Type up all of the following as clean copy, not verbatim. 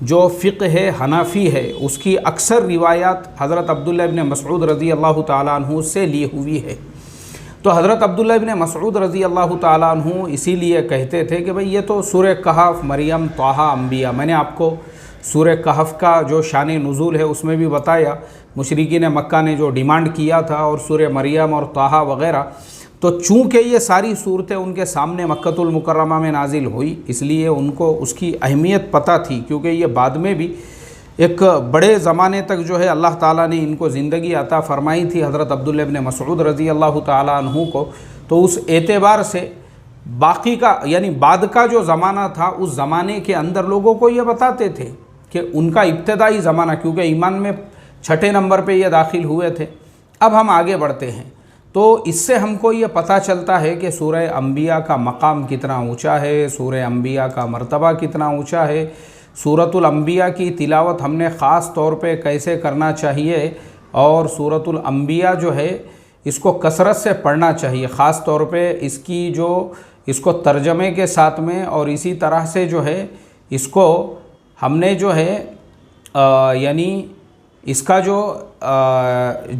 جو فقہ حنفی ہے اس کی اکثر روایات حضرت عبداللہ ابن مسعود رضی اللہ تعالیٰ عنہ سے لی ہوئی ہے۔ تو حضرت عبداللہ ابن مسعود رضی اللہ تعالیٰ عنہ اسی لیے کہتے تھے کہ بھئی یہ تو سورہ کہف، مریم، طٰہٰ، انبیاء، میں نے آپ کو سورہ کہف کا جو شان نزول ہے اس میں بھی بتایا، مشرکین مکہ نے جو ڈیمانڈ کیا تھا، اور سورہ مریم اور طٰہٰ وغیرہ، تو چونکہ یہ ساری صورتیں ان کے سامنے مکۃ المکرمہ میں نازل ہوئی، اس لیے ان کو اس کی اہمیت پتہ تھی، کیونکہ یہ بعد میں بھی ایک بڑے زمانے تک جو ہے اللہ تعالیٰ نے ان کو زندگی عطا فرمائی تھی حضرت عبداللہ ابن مسعود رضی اللہ تعالیٰ عنہ کو۔ تو اس اعتبار سے باقی کا یعنی بعد کا جو زمانہ تھا، اس زمانے کے اندر لوگوں کو یہ بتاتے تھے کہ ان کا ابتدائی زمانہ، کیونکہ ایمان میں 6 نمبر پہ یہ داخل ہوئے تھے۔ اب ہم آگے بڑھتے ہیں تو اس سے ہم کو یہ پتہ چلتا ہے کہ سورہ انبیاء کا مقام کتنا اونچا ہے، سورہ انبیاء کا مرتبہ کتنا اونچا ہے، سورۃ الانبیاء کی تلاوت ہم نے خاص طور پہ کیسے کرنا چاہیے، اور سورۃ الانبیاء جو ہے اس کو کثرت سے پڑھنا چاہیے، خاص طور پہ اس کو ترجمے کے ساتھ میں، اور اسی طرح سے جو ہے اس کو ہم نے جو ہے یعنی اس کا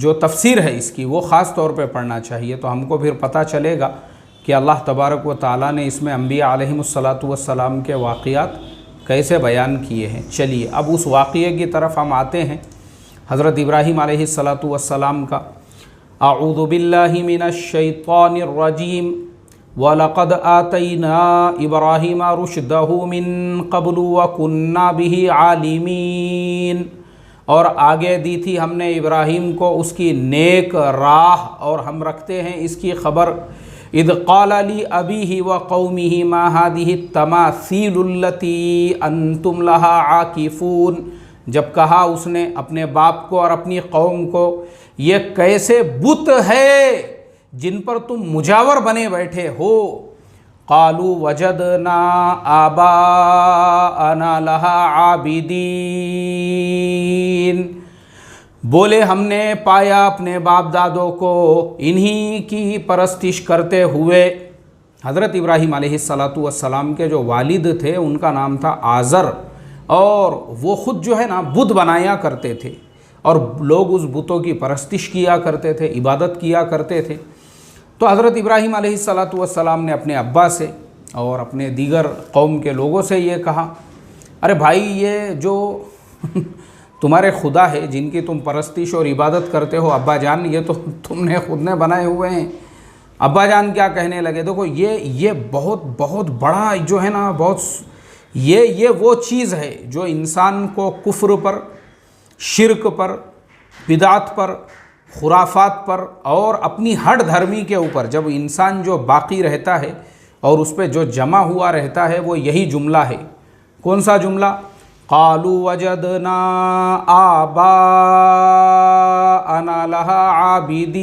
جو تفسیر ہے اس کی وہ خاص طور پہ پڑھنا چاہیے۔ تو ہم کو پھر پتہ چلے گا کہ اللہ تبارک و تعالیٰ نے اس میں انبیاء علیہم الصلاۃ کے واقعات کیسے بیان کیے ہیں۔ چلیے اب اس واقعے کی طرف ہم آتے ہیں، حضرت ابراہیم علیہ السلام کا۔ اعوذ باللہ من الشیطان الرجیم وَلَقَدْ آتَيْنَا إِبْرَاهِيمَ رُشْدَهُ مِن قَبْلُ وَكُنَّا بِهِ عَالِمِينَ، اور آگے دی تھی ہم نے ابراہیم کو اس کی نیک راہ، اور ہم رکھتے ہیں اس کی خبر۔ اذ قال لأبيه وقومه ما هذه التماثيل التي انتم لها عاكفون، جب کہا اس نے اپنے باپ کو اور اپنی قوم کو، یہ کیسے بت ہے جن پر تم مجاور بنے بیٹھے ہو۔ قالوا وجدنا آباءنا لها عابدین، بولے ہم نے پایا اپنے باپ دادوں کو انہی کی پرستش کرتے ہوئے۔ حضرت ابراہیم علیہ السلام کے جو والد تھے ان کا نام تھا آزر، اور وہ خود جو ہے نا بت بنایا کرتے تھے، اور لوگ اس بتوں کی پرستش کیا کرتے تھے، عبادت کیا کرتے تھے۔ تو حضرت ابراہیم علیہ السلام نے اپنے ابا سے اور اپنے دیگر قوم کے لوگوں سے یہ کہا، ارے بھائی یہ جو تمہارے خدا ہے جن کی تم پرستش اور عبادت کرتے ہو، ابا جان یہ تو تم نے خود نے بنائے ہوئے ہیں۔ ابا جان کیا کہنے لگے، دیکھو یہ بہت بڑا جو ہے نا، یہ وہ چیز ہے جو انسان کو کفر پر، شرک پر، بدعت پر، خرافات پر اور اپنی ہٹ دھرمی کے اوپر جب انسان جو باقی رہتا ہے اور اس پہ جو جمع ہوا رہتا ہے وہ یہی جملہ ہے۔ کون سا جملہ؟ قالوا وجدنا آباءنا لها عابدین،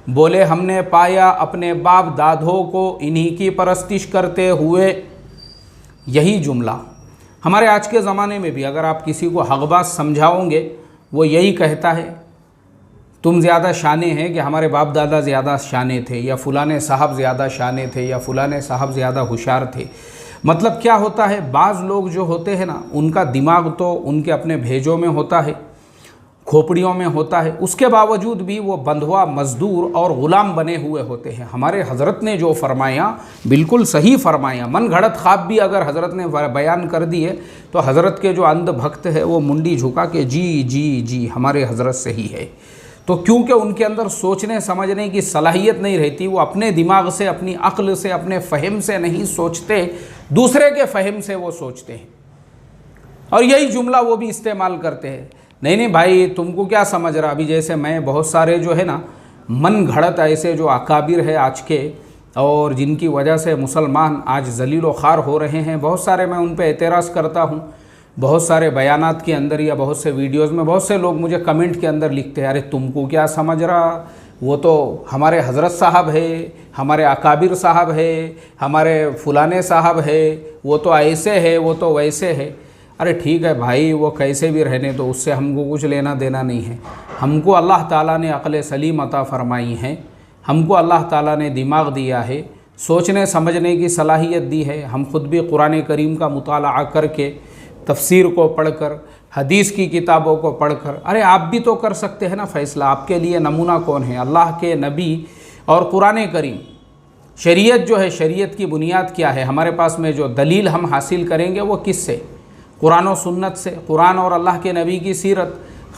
بولے ہم نے پایا اپنے باپ دادوں کو انہی کی پرستش کرتے ہوئے۔ یہی جملہ ہمارے آج کے زمانے میں بھی اگر آپ کسی کو حق بات سمجھاؤ گے وہ یہی کہتا ہے، تم زیادہ شانے ہیں کہ ہمارے باپ دادا زیادہ شانے تھے، یا فلانے صاحب زیادہ شانے تھے، یا فلانے صاحب زیادہ ہوشیار تھے۔ مطلب کیا ہوتا ہے، بعض لوگ جو ہوتے ہیں نا ان کا دماغ تو ان کے اپنے بھیجوں میں ہوتا ہے، کھوپڑیوں میں ہوتا ہے، اس کے باوجود بھی وہ بندھوا، مزدور اور غلام بنے ہوئے ہوتے ہیں۔ ہمارے حضرت نے جو فرمایا بالکل صحیح فرمایا، من گھڑت خواب بھی اگر حضرت نے بیان کر دیے تو حضرت کے جو اندھ بھکت ہے وہ منڈی جھکا کے جی ہمارے حضرت صحیح ہے۔ تو کیونکہ ان کے اندر سوچنے سمجھنے کی صلاحیت نہیں رہتی، وہ اپنے دماغ سے، اپنی عقل سے، اپنے فہم سے نہیں سوچتے، دوسرے کے فہم سے وہ سوچتے ہیں، اور یہی جملہ وہ بھی استعمال کرتے ہیں۔ نہیں بھائی تم کو کیا سمجھ رہا، ابھی جیسے میں بہت سارے جو ہے نا من گھڑت ایسے جو اکابر ہے آج کے، اور جن کی وجہ سے مسلمان آج ذلیل و خوار ہو رہے ہیں، بہت سارے میں ان پہ اعتراض کرتا ہوں، بہت سارے بیانات کے اندر یا بہت سے ویڈیوز میں بہت سے لوگ مجھے کمنٹ کے اندر لکھتے ہیں، ارے تم کو کیا سمجھ رہا، وہ تو ہمارے حضرت صاحب ہے، ہمارے اکابر صاحب ہے، ہمارے فلانے صاحب ہے، وہ تو ایسے ہے، وہ تو ویسے ہے۔ ارے ٹھیک ہے بھائی، وہ کیسے بھی رہنے تو اس سے ہم کو کچھ لینا دینا نہیں ہے۔ ہم کو اللہ تعالیٰ نے عقل سلیم عطا فرمائی ہے، ہم کو اللہ تعالیٰ نے دماغ دیا ہے، سوچنے سمجھنے کی صلاحیت دی ہے۔ ہم خود بھی قرآن کریم کا مطالعہ کر کے، تفسیر کو پڑھ کر، حدیث کی کتابوں کو پڑھ کر، ارے آپ بھی تو کر سکتے ہیں نا فیصلہ۔ آپ کے لیے نمونہ کون ہے؟ اللہ کے نبی اور قرآن کریم۔ شریعت جو ہے، شریعت کی بنیاد کیا ہے؟ ہمارے پاس میں جو دلیل ہم حاصل کریں گے وہ کس سے؟ قرآن و سنت سے، قرآن اور اللہ کے نبی کی سیرت۔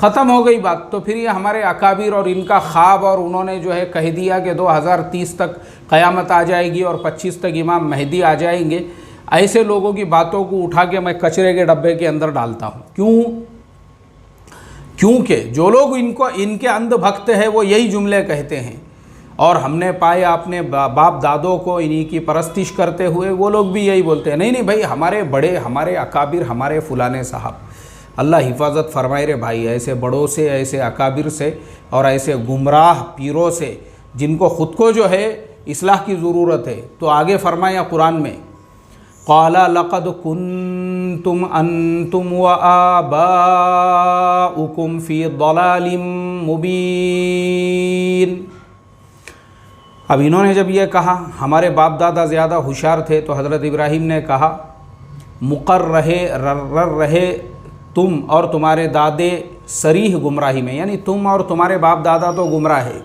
ختم ہو گئی بات۔ تو پھر یہ ہمارے اکابر اور ان کا خواب، اور انہوں نے جو ہے کہہ دیا کہ 2030 تک قیامت آ جائے گی اور 25 تک امام مہدی آ جائیں گے، ایسے لوگوں کی باتوں کو اٹھا کے میں کچرے کے ڈبے کے اندر ڈالتا ہوں۔ کیونکہ جو لوگ ان کے اندھ بھکت ہیں وہ یہی جملے کہتے ہیں، اور ہم نے پایا اپنے باپ دادوں کو انہی کی پرستش کرتے ہوئے، وہ لوگ بھی یہی بولتے ہیں۔ نہیں بھائی، ہمارے بڑے، ہمارے اکابر، ہمارے فلانے صاحب۔ اللہ حفاظت فرمائے رے بھائی ایسے بڑوں سے، ایسے اکابر سے، اور ایسے گمراہ پیروں سے جن کو خود کو جو ہے اصلاح کی ضرورت ہے۔ تو آگے فرمایا قرآن میں، قال لقد كنتم انتم وآباؤكم في ضلال مبين۔ اب انہوں نے جب یہ کہا، ہمارے باپ دادا زیادہ ہوشیار تھے، تو حضرت ابراہیم نے کہا رہے تم اور تمہارے دادے صریح گمراہی میں، یعنی تم اور تمہارے باپ دادا تو گمراہ ہے۔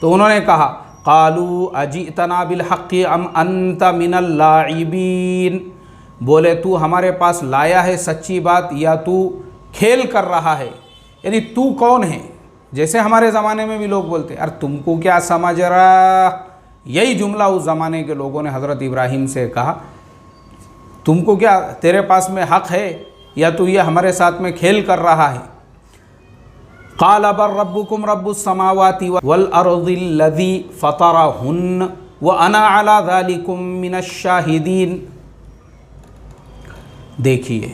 تو انہوں نے کہا قالوا اجئتنا بالحق ام انت من اللاعبین، بولے تو ہمارے پاس لایا ہے سچی بات یا تو کھیل کر رہا ہے؟ یعنی تو کون ہے؟ جیسے ہمارے زمانے میں بھی لوگ بولتے ہیں، تم کو کیا سمجھ رہا؟ یہی جملہ اس زمانے کے لوگوں نے حضرت ابراہیم سے کہا، تم کو کیا، تیرے پاس میں حق ہے یا تو یہ ہمارے ساتھ میں کھیل کر رہا ہے؟ قال بل ربکم رب السماوات والارض الذی فطرہن وانا علی ذلکم من الشاہدین۔ دیکھیے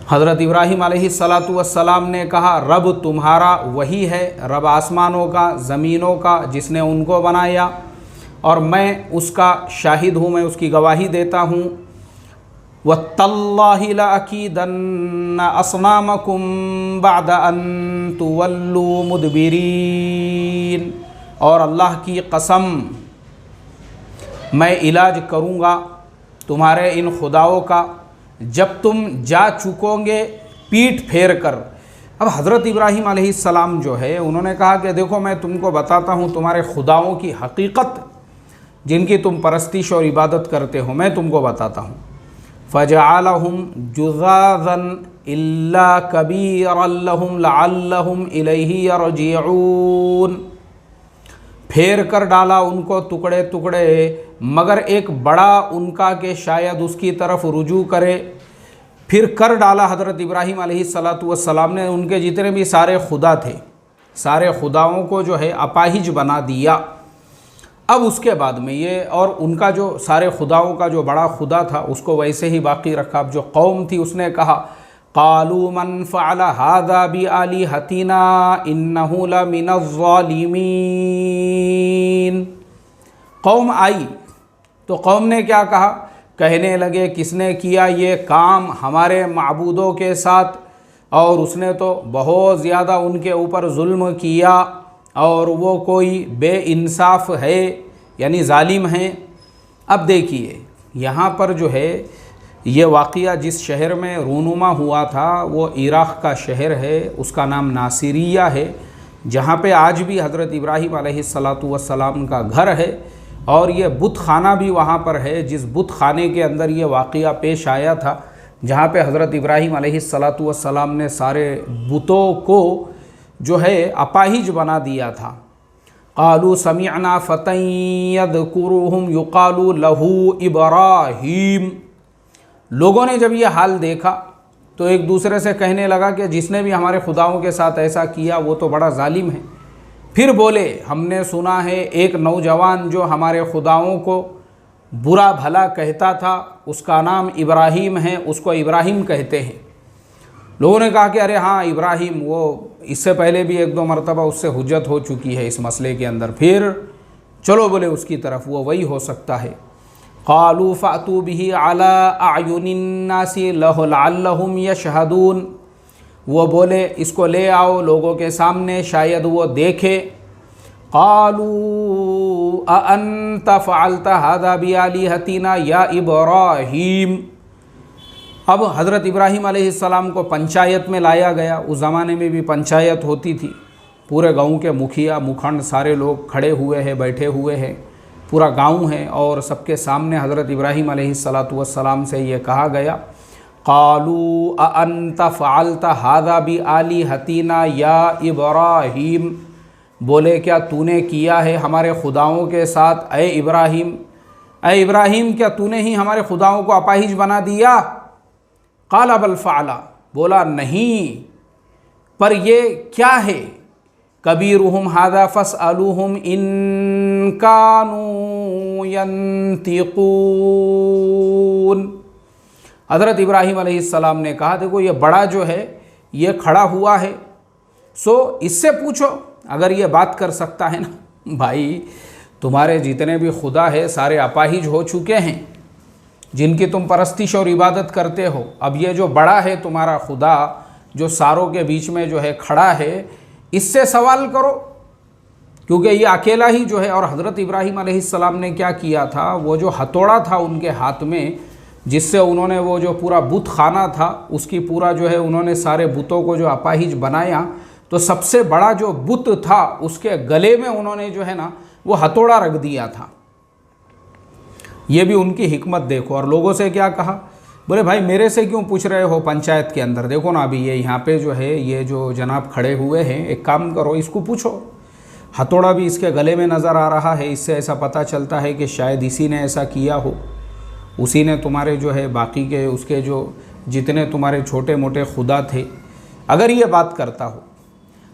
حضرت ابراہیم علیہ السلام نے کہا رب تمہارا وہی ہے، رب آسمانوں کا، زمینوں کا، جس نے ان کو بنایا، اور میں اس کا شاہد ہوں، میں اس کی گواہی دیتا ہوں۔ وَتَاللَّهِ لَأَكِيدَنَّ أَصْنَامَكُمْ بَعْدَ أَن تُوَلُّوا مُدْبِرِينَ، اور اللہ کی قسم میں علاج کروں گا تمہارے ان خداؤں کا جب تم جا چکو گے پیٹھ پھیر کر۔ اب حضرت ابراہیم علیہ السلام جو ہے انہوں نے کہا کہ دیکھو میں تم کو بتاتا ہوں تمہارے خداؤں کی حقیقت، جن کی تم پرستش اور عبادت کرتے ہو، میں تم کو بتاتا ہوں۔ فَجَعَلَهُمْ جُذَاذًا إِلَّا كَبِيرًا لَهُمْ لَعَلَّهُمْ إِلَيْهِ يَرْجِعُونَ، پھیر کر ڈالا ان کو ٹکڑے ٹکڑے، مگر ایک بڑا ان کا کہ شاید اس کی طرف رجوع کرے۔ پھر کر ڈالا حضرت ابراہیم علیہ السلام نے ان کے جتنے بھی سارے خدا تھے، سارے خداؤں کو جو ہے اپاہج بنا دیا۔ اب اس کے بعد میں یہ، اور ان کا جو سارے خداؤں کا جو بڑا خدا تھا اس کو ویسے ہی باقی رکھا۔ اب جو قوم تھی اس نے کہا قالوا من فعل هذا بآلهتنا انه لمن الظالمین۔ قوم آئی تو قوم نے کیا کہا؟ کہنے لگے کس نے کیا یہ کام ہمارے معبودوں کے ساتھ، اور اس نے تو بہت زیادہ ان کے اوپر ظلم کیا، اور وہ کوئی بے انصاف ہے، یعنی ظالم ہیں۔ اب دیکھیے یہاں پر جو ہے یہ واقعہ جس شہر میں رونما ہوا تھا وہ عراق کا شہر ہے، اس کا نام ناصریہ ہے، جہاں پہ آج بھی حضرت ابراہیم علیہ السلام کا گھر ہے، اور یہ بت خانہ بھی وہاں پر ہے، جس بت خانے کے اندر یہ واقعہ پیش آیا تھا، جہاں پہ حضرت ابراہیم علیہ السلام نے سارے بتوں کو جو ہے اپاہج بنا دیا تھا۔ قالوا سمعنا فتى يذكرهم يقال له ابراہیم۔ لوگوں نے جب یہ حال دیکھا تو ایک دوسرے سے کہنے لگا کہ جس نے بھی ہمارے خداؤں کے ساتھ ایسا کیا وہ تو بڑا ظالم ہے۔ پھر بولے ہم نے سنا ہے ایک نوجوان جو ہمارے خداؤں کو برا بھلا کہتا تھا، اس کا نام ابراہیم ہے، اس کو ابراہیم کہتے ہیں۔ لوگوں نے کہا کہ ارے ہاں ابراہیم، وہ اس سے پہلے بھی ایک دو مرتبہ اس سے حجت ہو چکی ہے اس مسئلے کے اندر، پھر چلو بولے اس کی طرف، وہ وہی ہو سکتا ہے۔ قالوا فأتوا به على أعين الناس لعلهم يشهدون۔ وہ بولے اس کو لے آؤ لوگوں کے سامنے، شاید وہ دیکھے۔ قالوا اانت فعلت هذا بآلهتنا یا ابراہیم۔ اب حضرت ابراہیم علیہ السلام کو پنچایت میں لایا گیا، اس زمانے میں بھی پنچایت ہوتی تھی، پورے گاؤں کے مکھیا مکھنڈ سارے لوگ کھڑے ہوئے ہیں، بیٹھے ہوئے ہیں، پورا گاؤں ہے، اور سب کے سامنے حضرت ابراہیم علیہ السلام سے یہ کہا گیا، قالوا اانت فعلت هذا بآلهتنا یا ابراہیم، بولے کیا تو نے کیا ہے ہمارے خداؤں کے ساتھ اے ابراہیم؟ اے ابراہیم کیا تو نے ہی ہمارے خداؤں کو اپاہج بنا دیا؟ قال بل فعل، بولا نہیں، پر یہ کیا ہے؟ کبیرہم ھذا فاسألوہم ان کانوا ینطقون۔ حضرت ابراہیم علیہ السلام نے کہا دیکھو یہ بڑا جو ہے یہ کھڑا ہوا ہے، سو اس سے پوچھو اگر یہ بات کر سکتا ہے نا۔ بھائی تمہارے جتنے بھی خدا ہے سارے اپاہج ہو چکے ہیں، جن کی تم پرستش اور عبادت کرتے ہو، اب یہ جو بڑا ہے تمہارا خدا جو ساروں کے بیچ میں جو ہے کھڑا ہے، اس سے سوال کرو، کیونکہ یہ اکیلا ہی جو ہے۔ اور حضرت ابراہیم علیہ السلام نے کیا کیا تھا، وہ جو ہتھوڑا تھا ان کے ہاتھ میں، جس سے انہوں نے وہ جو پورا بت خانہ تھا اس کی پورا جو ہے انہوں نے سارے بتوں کو جو اپاہج بنایا، تو سب سے بڑا جو بت تھا اس کے گلے میں انہوں نے جو ہے نا وہ ہتھوڑا رکھ دیا تھا۔ یہ بھی ان کی حکمت دیکھو۔ اور لوگوں سے کیا کہا، بولے بھائی میرے سے کیوں پوچھ رہے ہو پنچایت کے اندر، دیکھو نا ابھی یہ یہاں پہ جو ہے یہ جو جناب کھڑے ہوئے ہیں، ایک کام کرو اس کو پوچھو۔ ہتھوڑا بھی اس کے گلے میں نظر آ رہا ہے، اس سے ایسا پتہ چلتا ہے کہ شاید اسی نے ایسا کیا ہو، اسی نے تمہارے جو ہے باقی کے اس کے جو جتنے تمہارے چھوٹے موٹے خدا تھے، اگر یہ بات کرتا ہو۔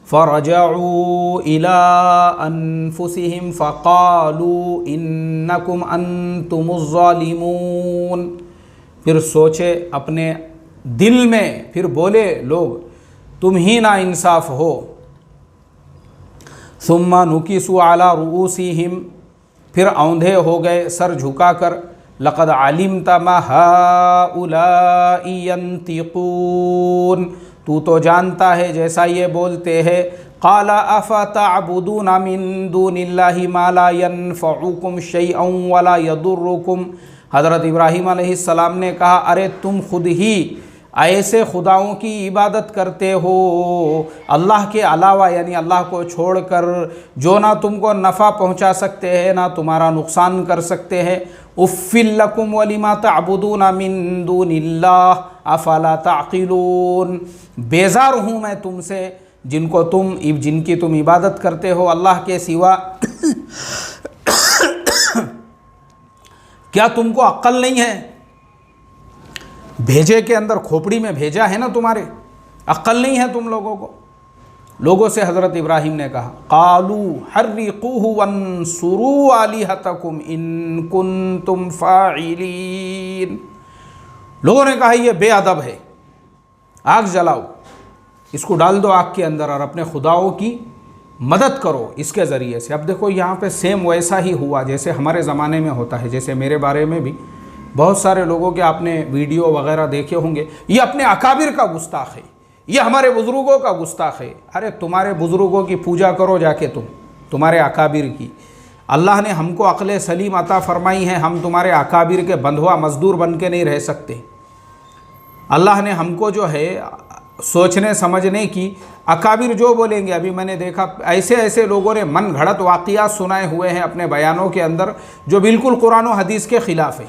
فَرَجَعُوا إِلَىٰ أَنفُسِهِمْ فَقَالُوا إِنَّكُمْ أَنْتُمُ الظَّالِمُونَ، پھر سوچے اپنے دل میں، پھر بولے لوگ تم ہی نا انصاف ہو۔ ثُمَّ نُكِسُوا عَلَىٰ رُؤُوسِهِمْ، پھر اوندھے ہو گئے سر جھکا کر، لَقَدْ عَلِمْتَ مَا هَٰؤُلَاءِ يَنطِقُونَ، تو تو جانتا ہے جیسا یہ بولتے ہیں۔ قَالَ أَفَتَعْبُدُونَ مِن دُونِ اللَّهِ مَا لَا يَنفَعُكُمْ شَيْئًا وَلَا يَضُرُّكُمْ۔ حضرت ابراہیم علیہ السلام نے کہا ارے تم خود ہی ایسے خداؤں کی عبادت کرتے ہو اللہ کے علاوہ، یعنی اللہ کو چھوڑ کر، جو نہ تم کو نفع پہنچا سکتے ہیں نہ تمہارا نقصان کر سکتے ہیں۔ اُفٍّ لَكُمْ وَلِمَا تَعْبُدُونَ مِن دُونِ اللَّهِ أَفَلَا تَعْقِلُونَ، بیزار ہوں میں تم سے جن کی تم عبادت کرتے ہو اللہ کے سوا، کیا تم کو عقل نہیں ہے؟ بھیجے کے اندر کھوپڑی میں بھیجا ہے نا تمہارے، عقل نہیں ہے تم لوگوں کو؟ لوگوں سے حضرت ابراہیم نے کہا قَالُوا حَرِّقُوهُ وَانصُرُوا آلِهَتَكُمْ إِن كُنتُمْ فَاعِلِينَ، لوگوں نے کہا یہ بے ادب ہے، آگ جلاؤ، اس کو ڈال دو آگ کے اندر اور اپنے خداؤں کی مدد کرو اس کے ذریعے سے۔ اب دیکھو یہاں پہ سیم ویسا ہی ہوا جیسے ہمارے زمانے میں ہوتا ہے، جیسے میرے بارے میں بھی بہت سارے لوگوں کے آپ نے ویڈیو وغیرہ دیکھے ہوں گے، یہ اپنے اکابر کا گستاخ ہے، یہ ہمارے بزرگوں کا گستاخ ہے۔ ارے تمہارے بزرگوں کی پوجا کرو جا کے، تمہارے اکابر کی، اللہ نے ہم کو عقل سلیم عطا فرمائی ہے، ہم تمہارے اکابر کے بندھوا مزدور بن کے نہیں رہ سکتے۔ اللہ نے ہم کو جو ہے سوچنے سمجھنے کی، اکابر جو بولیں گے، ابھی میں نے دیکھا ایسے لوگوں نے من گھڑت واقعات سنائے ہوئے ہیں اپنے بیانوں کے اندر جو بالکل قرآن و حدیث کے خلاف ہیں۔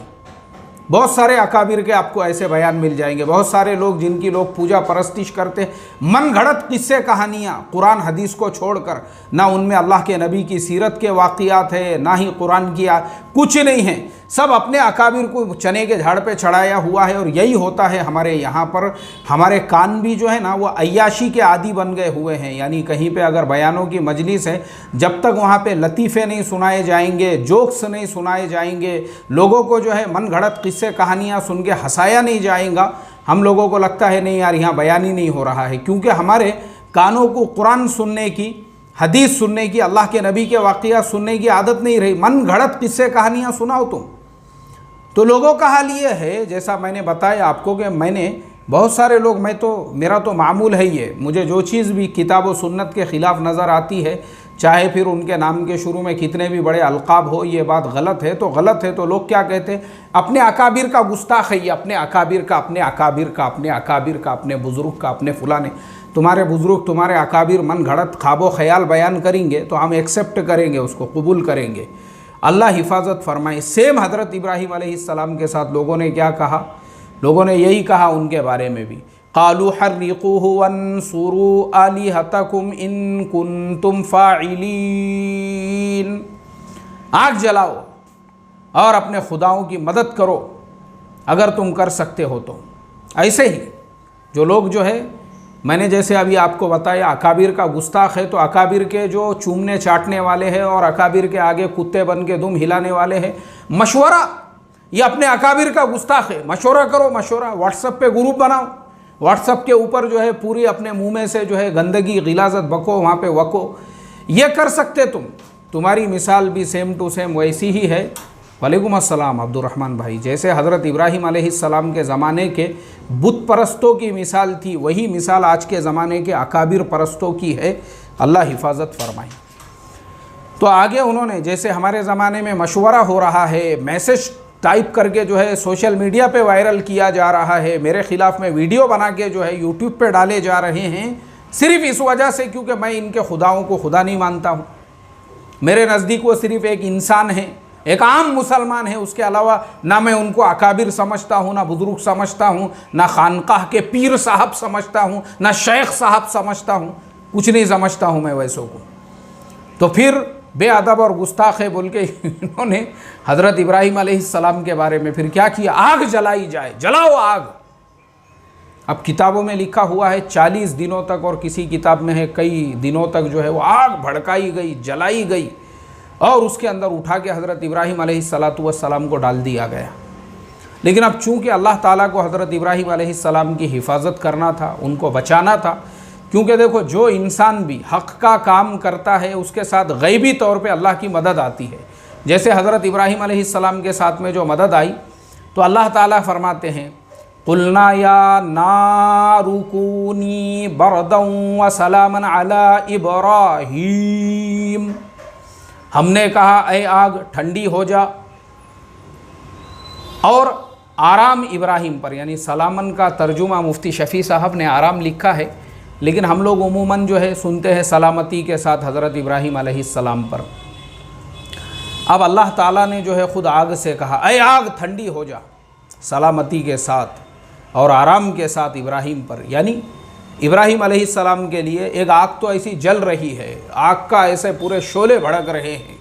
بہت سارے اکابر کے آپ کو ایسے بیان مل جائیں گے، بہت سارے لوگ جن کی لوگ پوجا پرستش کرتے ہیں، من گھڑت قصے کہانیاں قرآن حدیث کو چھوڑ کر، نہ ان میں اللہ کے نبی کی سیرت کے واقعات ہے، نہ ہی قرآن کی کچھ نہیں ہے، سب اپنے اکابر کو چنے کے جھاڑ پہ چڑھایا ہوا ہے۔ اور یہی ہوتا ہے ہمارے یہاں پر، ہمارے کان بھی جو ہے نا وہ عیاشی کے عادی بن گئے ہوئے ہیں، یعنی کہیں پہ اگر بیانوں کی مجلس ہے، جب تک وہاں پہ لطیفے نہیں سنائے جائیں گے، جوکس نہیں سنائے جائیں گے، لوگوں کو جو ہے من گھڑت قصے کہانیاں سن کے ہنسایا نہیں جائیں گا، ہم لوگوں کو لگتا ہے نہیں یار یہاں بیان ہی نہیں ہو رہا ہے، کیونکہ ہمارے کانوں کو قرآن سننے کی، حدیث سننے کی، اللہ کے نبی کے واقعات سننے کی عادت نہیں رہی، من گھڑت قصے کہانیاں سناؤ تم۔ تو لوگوں کا حال یہ ہے، جیسا میں نے بتایا آپ کو کہ میں نے بہت سارے لوگ، میرا تو معمول ہے یہ، مجھے جو چیز بھی کتاب و سنت کے خلاف نظر آتی ہے، چاہے پھر ان کے نام کے شروع میں کتنے بھی بڑے القاب ہو، یہ بات غلط ہے تو غلط ہے. تو لوگ کیا کہتے ہیں؟ اپنے اکابر کا گستاخ ہے یہ، اپنے اکابر کا، اپنے اکابر کا، اپنے اکابر کا، اپنے بزرگ کا، اپنے فلاں. تمہارے بزرگ، تمہارے اکابر من گھڑت خواب و خیال بیان کریں گے تو ہم ایکسیپٹ کریں گے، اس کو قبول کریں گے. اللہ حفاظت فرمائے. سیم حضرت ابراہیم علیہ السلام کے ساتھ لوگوں نے کیا کہا؟ لوگوں نے یہی کہا ان کے بارے میں بھی، قالوا حرقوه وانصروا آلہتکم ان کنتم فاعلین. آگ جلاؤ اور اپنے خداؤں کی مدد کرو اگر تم کر سکتے ہو تو. ایسے ہی جو لوگ جو ہے، میں نے جیسے ابھی آپ کو بتایا اکابر کا گستاخ ہے، تو اکابر کے جو چومنے چاٹنے والے ہیں اور اکابر کے آگے کتے بن کے دم ہلانے والے ہیں، مشورہ، یہ اپنے اکابر کا گستاخ ہے. مشورہ کرو، مشورہ. واٹس ایپ پہ گروپ بناؤ، واٹس ایپ کے اوپر جو ہے پوری اپنے منہ میں سے جو ہے گندگی غلاظت بکو، وہاں پہ وکو. یہ کر سکتے تم. تمہاری مثال بھی سیم ٹو سیم ویسی ہی ہے. وعلیکم السلام عبد الرحمن بھائی. جیسے حضرت ابراہیم علیہ السلام کے زمانے کے بت پرستوں کی مثال تھی، وہی مثال آج کے زمانے کے اکابر پرستوں کی ہے. اللہ حفاظت فرمائے. تو آگے انہوں نے، جیسے ہمارے زمانے میں مشورہ ہو رہا ہے، میسج ٹائپ کر کے جو ہے سوشل میڈیا پہ وائرل کیا جا رہا ہے، میرے خلاف میں ویڈیو بنا کے جو ہے یوٹیوب پہ ڈالے جا رہے ہیں، صرف اس وجہ سے کیونکہ میں ان کے خداؤں کو خدا نہیں مانتا ہوں. میرے نزدیک وہ صرف ایک انسان ہے، ایک عام مسلمان ہے. اس کے علاوہ نہ میں ان کو اکابر سمجھتا ہوں، نہ بزرگ سمجھتا ہوں، نہ خانقاہ کے پیر صاحب سمجھتا ہوں، نہ شیخ صاحب سمجھتا ہوں. کچھ نہیں سمجھتا ہوں میں ویسوں کو. تو پھر بے ادب اور گستاخ ہے بول کے انہوں نے حضرت ابراہیم علیہ السلام کے بارے میں پھر کیا کیا؟ آگ جلائی جائے. جلاؤ آگ. اب کتابوں میں لکھا ہوا ہے 40 دنوں تک، اور کسی کتاب میں ہے کئی دنوں تک جو ہے وہ آگ بھڑکائی گئی، جلائی گئی، اور اس کے اندر اٹھا کے حضرت ابراہیم علیہ السلام کو ڈال دیا گیا. لیکن اب چونکہ اللہ تعالیٰ کو حضرت ابراہیم علیہ السلام کی حفاظت کرنا تھا، ان کو بچانا تھا. کیونکہ دیکھو، جو انسان بھی حق کا کام کرتا ہے اس کے ساتھ غیبی طور پہ اللہ کی مدد آتی ہے. جیسے حضرت ابراہیم علیہ السلام کے ساتھ میں جو مدد آئی، تو اللہ تعالیٰ فرماتے ہیں قُلْنَا يَا نَارُ كُونِي بَرْدًا وَسَلَامًا عَلَىٰ إِبْرَاهِيمَ. ہم نے کہا اے آگ ٹھنڈی ہو جا اور آرام ابراہیم پر. یعنی سلامن کا ترجمہ مفتی شفیع صاحب نے آرام لکھا ہے، لیکن ہم لوگ عموماً جو ہے سنتے ہیں سلامتی کے ساتھ حضرت ابراہیم علیہ السلام پر. اب اللہ تعالیٰ نے جو ہے خود آگ سے کہا اے آگ ٹھنڈی ہو جا، سلامتی کے ساتھ اور آرام کے ساتھ ابراہیم پر. یعنی ابراہیم علیہ السلام کے لیے ایک آگ تو ایسی جل رہی ہے، آگ کا ایسے پورے شعلے بھڑک رہے ہیں،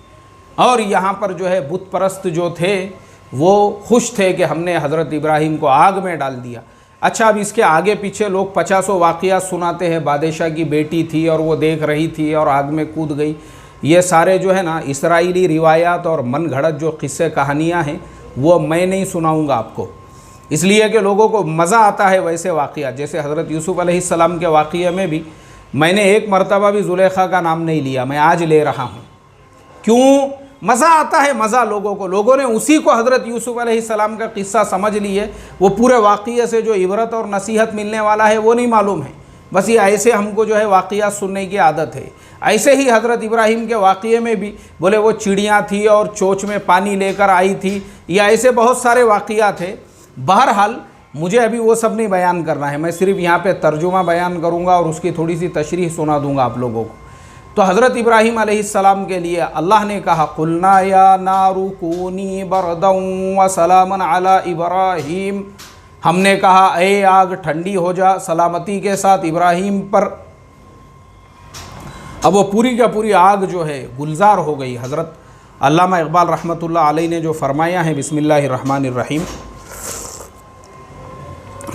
اور یہاں پر جو ہے بت پرست جو تھے وہ خوش تھے کہ ہم نے حضرت ابراہیم کو آگ میں ڈال دیا. اچھا، اب اس کے آگے پیچھے لوگ 50 واقعات سناتے ہیں. بادشاہ کی بیٹی تھی اور وہ دیکھ رہی تھی اور آگ میں کود گئی. یہ سارے جو ہے نا اسرائیلی روایات اور من گھڑت جو قصے کہانیاں ہیں، وہ میں نہیں سناؤں گا آپ کو، اس لیے کہ لوگوں کو مزہ آتا ہے ویسے واقعات. جیسے حضرت یوسف علیہ السلام کے واقعے میں بھی میں نے ایک مرتبہ بھی زلیخا کا نام نہیں لیا، میں آج لے رہا ہوں. کیوں؟ مزہ آتا ہے، مزہ لوگوں کو. لوگوں نے اسی کو حضرت یوسف علیہ السلام کا قصہ سمجھ لی ہے. وہ پورے واقعے سے جو عبرت اور نصیحت ملنے والا ہے وہ نہیں معلوم ہے. بس یہ ایسے ہم کو جو ہے واقعات سننے کی عادت ہے. ایسے ہی حضرت ابراہیم کے واقعے میں بھی بولے وہ چڑیاں تھی اور چوچ میں پانی لے کر آئی تھی، یا ایسے بہت سارے واقعات ہیں. بہرحال مجھے ابھی وہ سب نہیں بیان کرنا ہے، میں صرف یہاں پہ ترجمہ بیان کروں گا اور اس کی تھوڑی سی تشریح سنا دوں گا آپ لوگوں کو. تو حضرت ابراہیم علیہ السلام کے لیے اللہ نے کہا قُلْنَا يَا نَارُ كُونِي بَرْدًا وَسَلَامًا عَلَىٰ إِبْرَاهِيمَ. ہم نے کہا اے آگ ٹھنڈی ہو جا، سلامتی کے ساتھ ابراہیم پر. اب وہ پوری کا پوری آگ جو ہے گلزار ہو گئی. حضرت علامہ اقبال رحمۃ اللہ علیہ نے جو فرمایا ہے بسم اللہ الرحمن الرحیم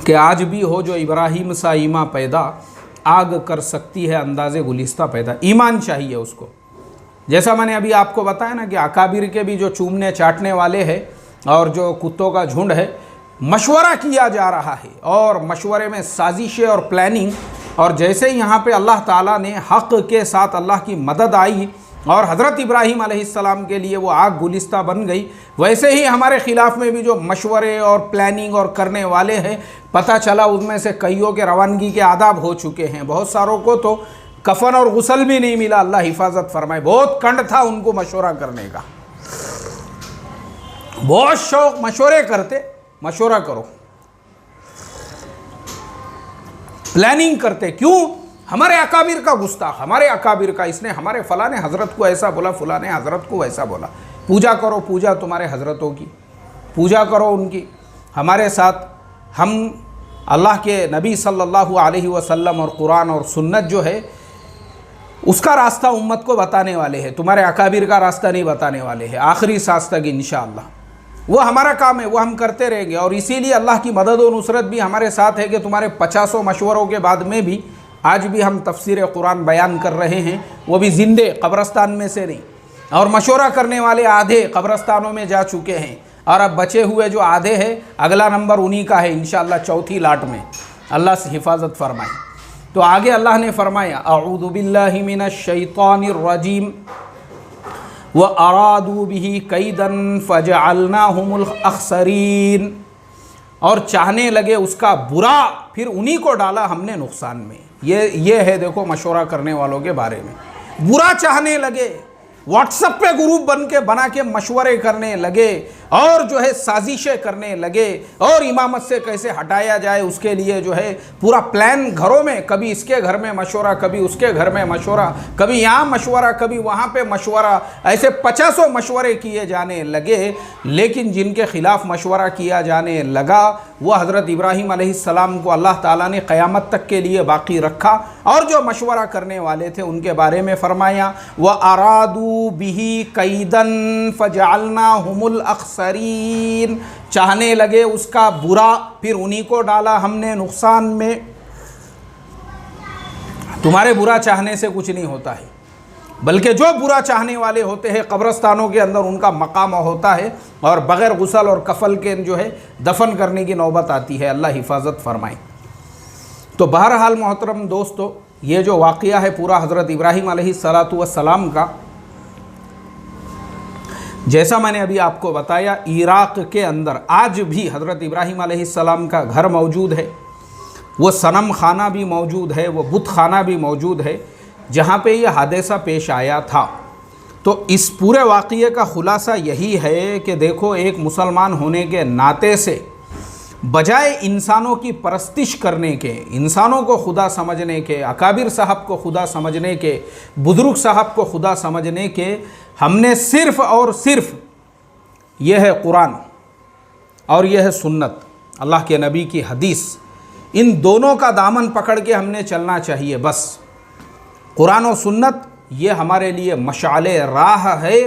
کہ آج بھی ہو جو ابراہیم سا ایماں پیدا، آگ کر سکتی ہے انداز گلستہ پیدا. ایمان چاہیے اس کو. جیسا میں نے ابھی آپ کو بتایا نا کہ اکابر کے بھی جو چومنے چاٹنے والے ہیں اور جو کتوں کا جھنڈ ہے، مشورہ کیا جا رہا ہے اور مشورے میں سازشیں اور پلاننگ. اور جیسے یہاں پہ اللہ تعالیٰ نے حق کے ساتھ اللہ کی مدد آئی اور حضرت ابراہیم علیہ السلام کے لیے وہ آگ گلستہ بن گئی، ویسے ہی ہمارے خلاف میں بھی جو مشورے اور پلاننگ اور کرنے والے ہیں، پتہ چلا ان میں سے کئیوں کے روانگی کے آداب ہو چکے ہیں، بہت ساروں کو تو کفن اور غسل بھی نہیں ملا، اللہ حفاظت فرمائے۔ بہت کنڈ تھا ان کو مشورہ کرنے کا، بہت شوق، مشورے کرتے، مشورہ کرو، پلاننگ کرتے، کیوں؟ ہمارے اکابر کا گستاخ، ہمارے اکابر کا، اس نے ہمارے فلاں حضرت کو ایسا بولا، فلاں حضرت کو ایسا بولا۔ پوجا کرو، پوجا تمہارے حضرتوں کی، پوجا کرو ان کی۔ ہمارے ساتھ ہم اللہ کے نبی صلی اللہ علیہ وسلم اور قرآن اور سنت جو ہے اس کا راستہ امت کو بتانے والے ہیں، تمہارے اکابر کا راستہ نہیں بتانے والے ہیں، آخری سانس تک انشاءاللہ۔ وہ ہمارا کام ہے، وہ ہم کرتے رہیں گے، اور اسی لیے اللہ کی مدد و نصرت بھی ہمارے ساتھ ہے کہ تمہارے 50 مشوروں کے بعد میں بھی آج بھی ہم تفسیر قرآن بیان کر رہے ہیں، وہ بھی زندے، قبرستان میں سے نہیں، اور مشورہ کرنے والے آدھے قبرستانوں میں جا چکے ہیں، اور اب بچے ہوئے جو آدھے ہیں اگلا نمبر انہی کا ہے انشاءاللہ چوتھی لاٹ میں، اللہ سے حفاظت فرمائے۔ تو آگے اللہ نے فرمایا اعوذ باللہ من الشیطان الرجیم وَأَرَادُوا بِهِ كَيْدًا فَجَعَلْنَاهُمُ الْأَخْسَرِينَ، اور چاہنے لگے اس کا برا، پھر انہی کو ڈالا ہم نے نقصان میں۔ یہ ہے دیکھو مشورہ کرنے والوں کے بارے میں، برا چاہنے لگے، واٹس ایپ پہ گروپ بنا کے مشورے کرنے لگے، اور جو ہے سازشیں کرنے لگے، اور امامت سے کیسے ہٹایا جائے اس کے لیے جو ہے پورا پلان گھروں میں، کبھی اس کے گھر میں مشورہ، کبھی اس کے گھر میں مشورہ، کبھی یہاں مشورہ، کبھی وہاں پہ مشورہ، ایسے 50 مشورے کیے جانے لگے۔ لیکن جن کے خلاف مشورہ کیا جانے لگا وہ حضرت ابراہیم علیہ السلام کو اللہ تعالیٰ نے قیامت تک کے لیے باقی رکھا، اور جو مشورہ کرنے والے تھے ان کے بارے میں فرمایا وَأَرَادُوا بِهِ كَيْدًا فَجَعَلْنَاهُمُ الْأَخْسَرِينَ، چاہنے لگے اس کا برا، پھر انہی کو ڈالا ہم نے نقصان میں۔ تمہارے برا چاہنے سے کچھ نہیں ہوتا ہے، بلکہ جو برا چاہنے والے ہوتے ہیں قبرستانوں کے اندر ان کا مقام ہوتا ہے، اور بغیر غسل اور کفن کے جو ہے دفن کرنے کی نوبت آتی ہے، اللہ حفاظت فرمائے۔ تو بہرحال محترم دوستو، یہ جو واقعہ ہے پورا حضرت ابراہیم علیہ السلام کا، جیسا میں نے ابھی آپ کو بتایا، عراق کے اندر آج بھی حضرت ابراہیم علیہ السلام کا گھر موجود ہے، وہ صنم خانہ بھی موجود ہے، وہ بت خانہ بھی موجود ہے، جہاں پہ یہ حادثہ پیش آیا تھا۔ تو اس پورے واقعے کا خلاصہ یہی ہے کہ دیکھو، ایک مسلمان ہونے کے ناطے سے بجائے انسانوں کی پرستش کرنے کے، انسانوں کو خدا سمجھنے کے، اکابر صاحب کو خدا سمجھنے کے، بزرگ صاحب کو خدا سمجھنے کے، ہم نے صرف اور صرف یہ ہے قرآن اور یہ ہے سنت، اللہ کے نبی کی حدیث، ان دونوں کا دامن پکڑ کے ہم نے چلنا چاہیے بس۔ قرآن و سنت یہ ہمارے لیے مشعل راہ ہے،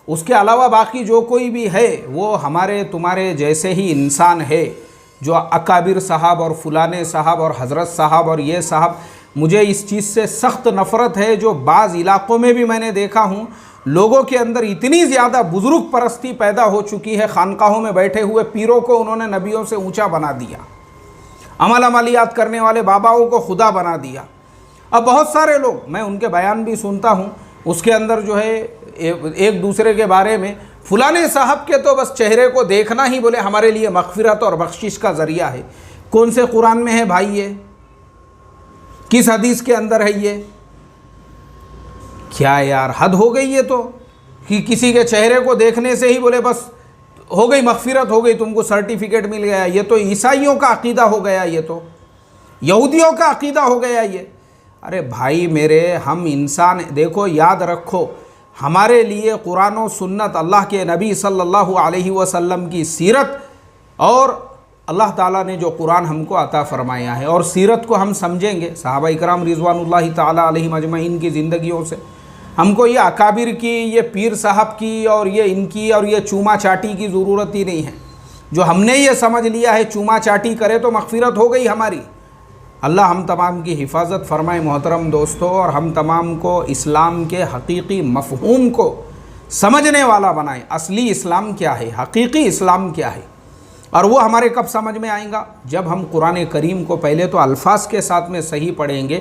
اس کے علاوہ باقی جو کوئی بھی ہے وہ ہمارے تمہارے جیسے ہی انسان ہے، جو اکابر صاحب اور فلانے صاحب اور حضرت صاحب اور یہ صاحب۔ مجھے اس چیز سے سخت نفرت ہے، جو بعض علاقوں میں بھی میں نے دیکھا ہوں، لوگوں کے اندر اتنی زیادہ بزرگ پرستی پیدا ہو چکی ہے، خانقاہوں میں بیٹھے ہوئے پیروں کو انہوں نے نبیوں سے اونچا بنا دیا، عملیات کرنے والے باباؤں کو خدا بنا دیا۔ اب بہت سارے لوگ، میں ان کے بیان بھی سنتا ہوں، اس کے اندر جو ہے ایک دوسرے کے بارے میں، فلانے صاحب کے تو بس چہرے کو دیکھنا ہی بولے ہمارے لیے مغفرت اور بخشش کا ذریعہ ہے۔ کون سے قرآن میں ہے بھائی یہ؟ کس حدیث کے اندر ہے یہ؟ کیا یار حد ہو گئی یہ تو، کہ کسی کے چہرے کو دیکھنے سے ہی بولے بس ہو گئی مغفرت، ہو گئی، تم کو سرٹیفکیٹ مل گیا۔ یہ تو عیسائیوں کا عقیدہ ہو گیا، یہ تو یہودیوں کا عقیدہ ہو گیا یہ۔ ارے بھائی میرے، ہم انسان، دیکھو یاد رکھو، ہمارے لیے قرآن و سنت، اللہ کے نبی صلی اللہ علیہ وسلم کی سیرت، اور اللہ تعالیٰ نے جو قرآن ہم کو عطا فرمایا ہے، اور سیرت کو ہم سمجھیں گے صحابہ اکرام رضوان اللہ تعالیٰ علیہم اجمعین کی زندگیوں سے۔ ہم کو یہ اکابر کی، یہ پیر صاحب کی اور یہ ان کی اور یہ چوما چاٹی کی ضرورت ہی نہیں ہے۔ جو ہم نے یہ سمجھ لیا ہے چوما چاٹی کرے تو مغفرت ہو گئی ہماری۔ اللہ ہم تمام کی حفاظت فرمائے محترم دوستو، اور ہم تمام کو اسلام کے حقیقی مفہوم کو سمجھنے والا بنائے۔ اصلی اسلام کیا ہے، حقیقی اسلام کیا ہے، اور وہ ہمارے کب سمجھ میں آئیں گا؟ جب ہم قرآن کریم کو پہلے تو الفاظ کے ساتھ میں صحیح پڑھیں گے،